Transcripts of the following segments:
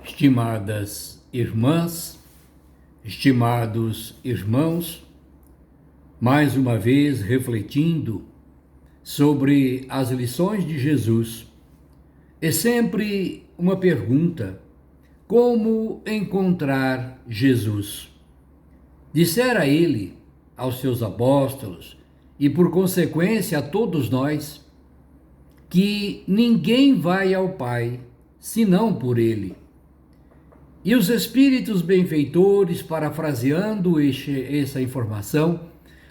Estimadas irmãs, estimados irmãos, mais uma vez refletindo sobre as lições de Jesus, é sempre uma pergunta: como encontrar Jesus? Dissera ele aos seus apóstolos e, por consequência, a todos nós, que ninguém vai ao Pai senão por ele. E os espíritos benfeitores, parafraseando essa informação,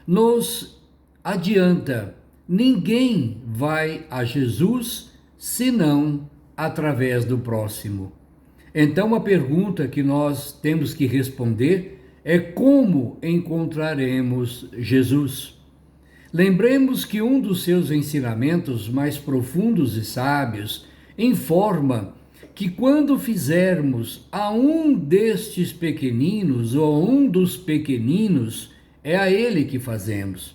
nos adianta: ninguém vai a Jesus senão através do próximo. Então a pergunta que nós temos que responder é: como encontraremos Jesus? Lembremos que um dos seus ensinamentos mais profundos e sábios informa que quando fizermos a um destes pequeninos ou a um dos pequeninos, é a ele que fazemos.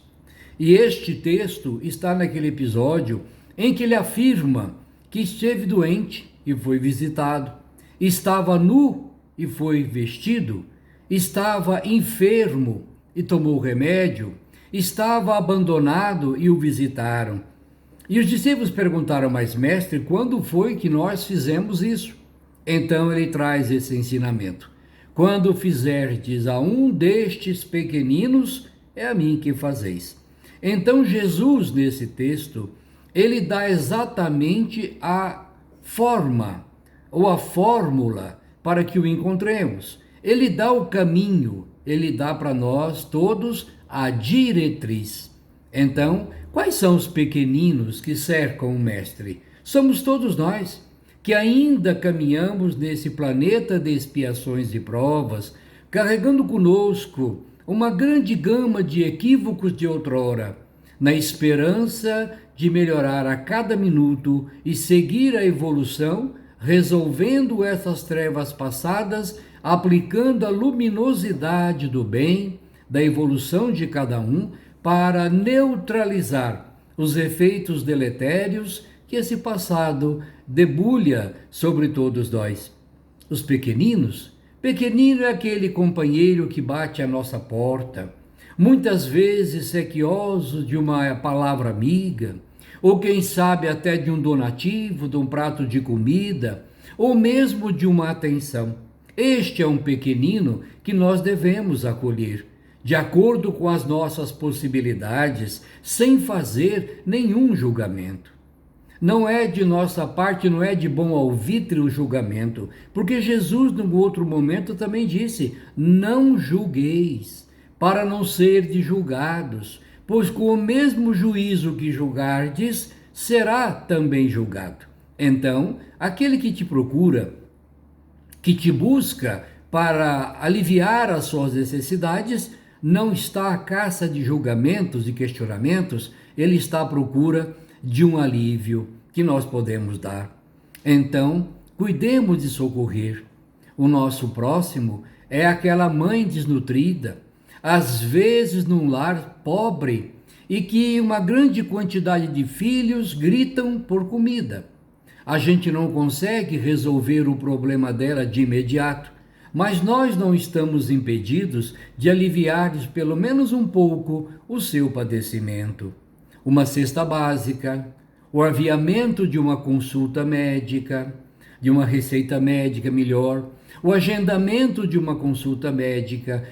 E este texto está naquele episódio em que ele afirma que esteve doente e foi visitado, estava nu e foi vestido, estava enfermo e tomou remédio, estava abandonado e o visitaram. E os discípulos perguntaram: mas mestre, quando foi que nós fizemos isso? Então ele traz esse ensinamento: quando fizerdes a um destes pequeninos, é a mim que fazeis. Então Jesus, nesse texto, ele dá exatamente a forma ou a fórmula para que o encontremos. Ele dá o caminho, ele dá para nós todos a diretriz. Então, quais são os pequeninos que cercam o Mestre? Somos todos nós, que ainda caminhamos nesse planeta de expiações e provas, carregando conosco uma grande gama de equívocos de outrora, na esperança de melhorar a cada minuto e seguir a evolução, resolvendo essas trevas passadas, aplicando a luminosidade do bem, da evolução de cada um, para neutralizar os efeitos deletérios que esse passado debulha sobre todos nós. Os pequeninos? Pequenino é aquele companheiro que bate à nossa porta, muitas vezes sequioso de uma palavra amiga, ou quem sabe até de um donativo, de um prato de comida, ou mesmo de uma atenção. Este é um pequenino que nós devemos acolher, de acordo com as nossas possibilidades, sem fazer nenhum julgamento. Não é de nossa parte, não é de bom alvitre o julgamento, porque Jesus, num outro momento, também disse: não julgueis, para não serdes julgados, pois com o mesmo juízo que julgardes, será também julgado. Então, aquele que te procura, que te busca para aliviar as suas necessidades, não está à caça de julgamentos e questionamentos, ele está à procura de um alívio que nós podemos dar. Então, cuidemos de socorrer. O nosso próximo é aquela mãe desnutrida, às vezes num lar pobre, e que uma grande quantidade de filhos gritam por comida. A gente não consegue resolver o problema dela de imediato, mas nós não estamos impedidos de aliviar pelo menos um pouco o seu padecimento. Uma cesta básica, o aviamento de uma consulta médica, de uma receita médica melhor, o agendamento de uma consulta médica,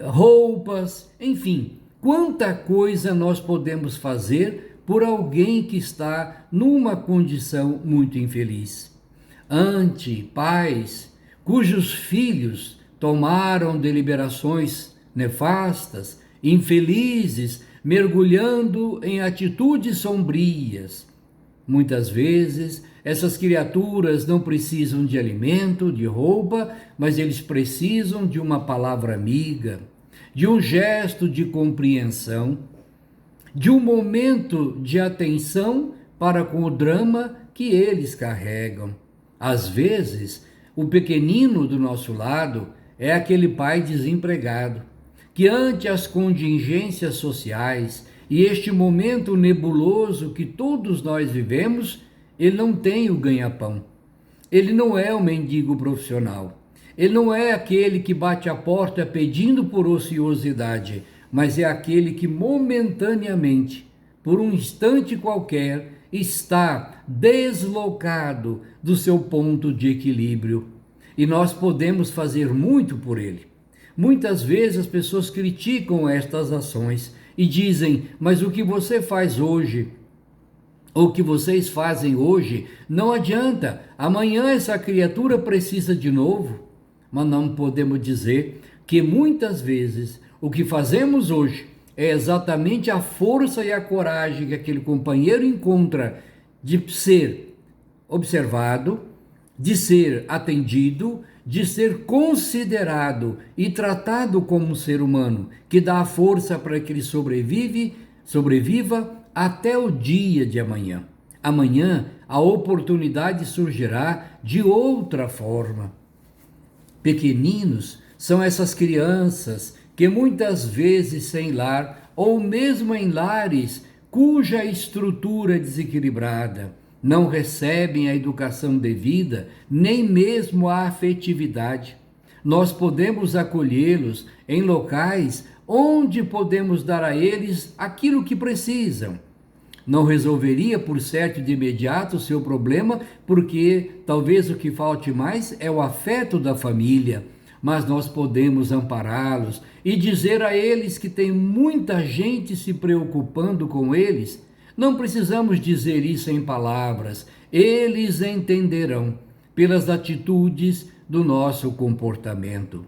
roupas, enfim, quanta coisa nós podemos fazer por alguém que está numa condição muito infeliz. Pais cujos filhos tomaram deliberações nefastas, infelizes, mergulhando em atitudes sombrias. Muitas vezes, essas criaturas não precisam de alimento, de roupa, mas eles precisam de uma palavra amiga, de um gesto de compreensão, de um momento de atenção para com o drama que eles carregam. Às vezes, o pequenino do nosso lado é aquele pai desempregado, que ante as contingências sociais e este momento nebuloso que todos nós vivemos, ele não tem o ganha-pão. Ele não é um mendigo profissional. Ele não é aquele que bate a porta pedindo por ociosidade, mas é aquele que momentaneamente, por um instante qualquer, está deslocado do seu ponto de equilíbrio. E nós podemos fazer muito por ele. Muitas vezes as pessoas criticam estas ações e dizem: mas o que você faz hoje, ou o que vocês fazem hoje, não adianta. Amanhã essa criatura precisa de novo. Mas não podemos dizer que muitas vezes o que fazemos hoje é exatamente a força e a coragem que aquele companheiro encontra de ser observado, de ser atendido, de ser considerado e tratado como um ser humano, que dá a força para que ele sobreviva até o dia de amanhã. Amanhã a oportunidade surgirá de outra forma. Pequeninos são essas crianças que muitas vezes sem lar, ou mesmo em lares cuja estrutura é desequilibrada, não recebem a educação devida, nem mesmo a afetividade. Nós podemos acolhê-los em locais onde podemos dar a eles aquilo que precisam. Não resolveria, por certo, de imediato o seu problema, porque talvez o que falte mais é o afeto da família, mas nós podemos ampará-los e dizer a eles que tem muita gente se preocupando com eles. Não precisamos dizer isso em palavras, eles entenderão pelas atitudes do nosso comportamento.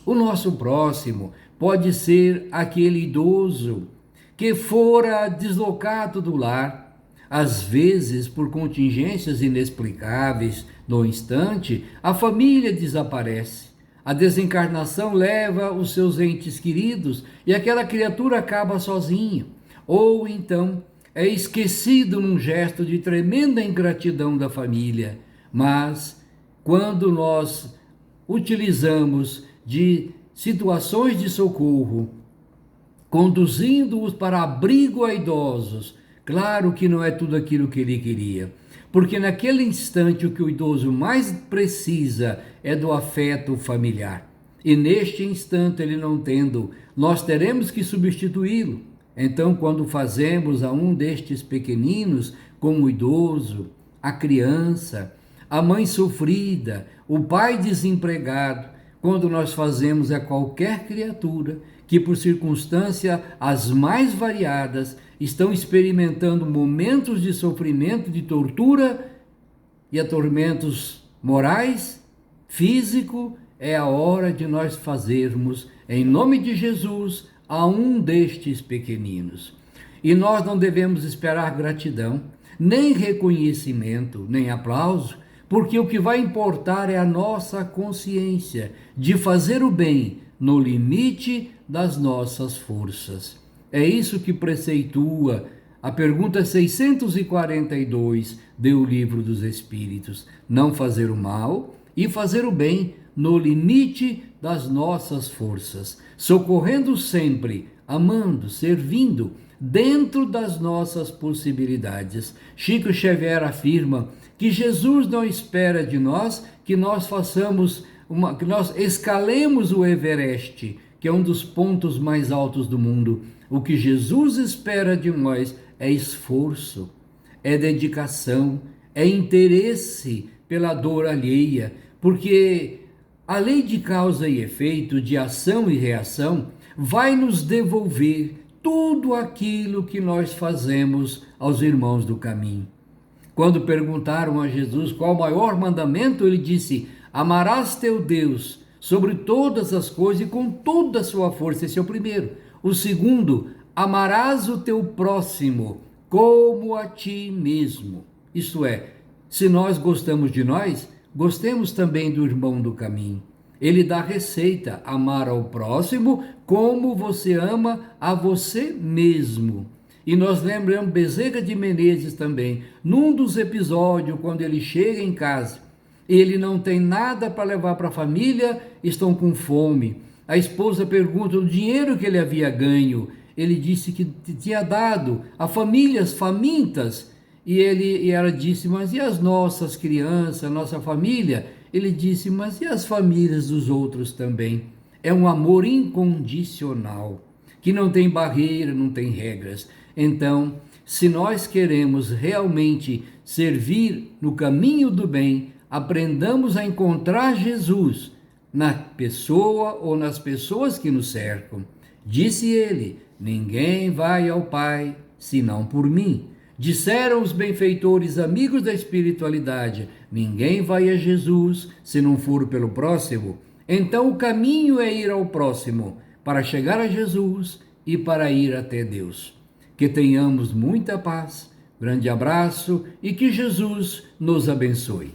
O nosso próximo pode ser aquele idoso que fora deslocado do lar, às vezes por contingências inexplicáveis. No instante, a família desaparece. A desencarnação leva os seus entes queridos e aquela criatura acaba sozinha. Ou então é esquecido num gesto de tremenda ingratidão da família. Mas quando nós utilizamos de situações de socorro, conduzindo-os para abrigo a idosos, claro que não é tudo aquilo que ele queria, porque naquele instante o que o idoso mais precisa é do afeto familiar. E neste instante ele não tendo, nós teremos que substituí-lo. Então, quando fazemos a um destes pequeninos, como o idoso, a criança, a mãe sofrida, o pai desempregado, quando nós fazemos a qualquer criatura que, por circunstância as mais variadas, estão experimentando momentos de sofrimento, de tortura e atormentos morais, físico, é a hora de nós fazermos, em nome de Jesus, a um destes pequeninos. E nós não devemos esperar gratidão, nem reconhecimento, nem aplauso, porque o que vai importar é a nossa consciência de fazer o bem no limite das nossas forças. É isso que preceitua a pergunta 642 do Livro dos Espíritos: não fazer o mal e fazer o bem no limite das nossas forças, socorrendo sempre, amando, servindo, dentro das nossas possibilidades. Chico Xavier afirma que Jesus não espera de nós que nós que nós escalemos o Everest, que é um dos pontos mais altos do mundo. O que Jesus espera de nós é esforço, é dedicação, é interesse pela dor alheia, porque a lei de causa e efeito, de ação e reação, vai nos devolver tudo aquilo que nós fazemos aos irmãos do caminho. Quando perguntaram a Jesus qual o maior mandamento, ele disse: amarás teu Deus sobre todas as coisas e com toda a sua força. Esse é o primeiro. O segundo, amarás o teu próximo como a ti mesmo. Isto é, se nós gostamos de nós, gostemos também do irmão do caminho. Ele dá receita: amar ao próximo como você ama a você mesmo. E nós lembramos Bezerra de Menezes também, num dos episódios, quando ele chega em casa, ele não tem nada para levar para a família, estão com fome. A esposa pergunta o dinheiro que ele havia ganho. Ele disse que tinha dado a famílias famintas. E ela disse, mas e as nossas crianças, a nossa família? Ele disse, mas e as famílias dos outros também? É um amor incondicional, que não tem barreira, não tem regras. Então, se nós queremos realmente servir no caminho do bem, aprendamos a encontrar Jesus na pessoa ou nas pessoas que nos cercam. Disse ele, ninguém vai ao Pai senão por mim. Disseram os benfeitores amigos da espiritualidade, ninguém vai a Jesus se não for pelo próximo. Então o caminho é ir ao próximo, para chegar a Jesus e para ir até Deus. Que tenhamos muita paz, grande abraço e que Jesus nos abençoe.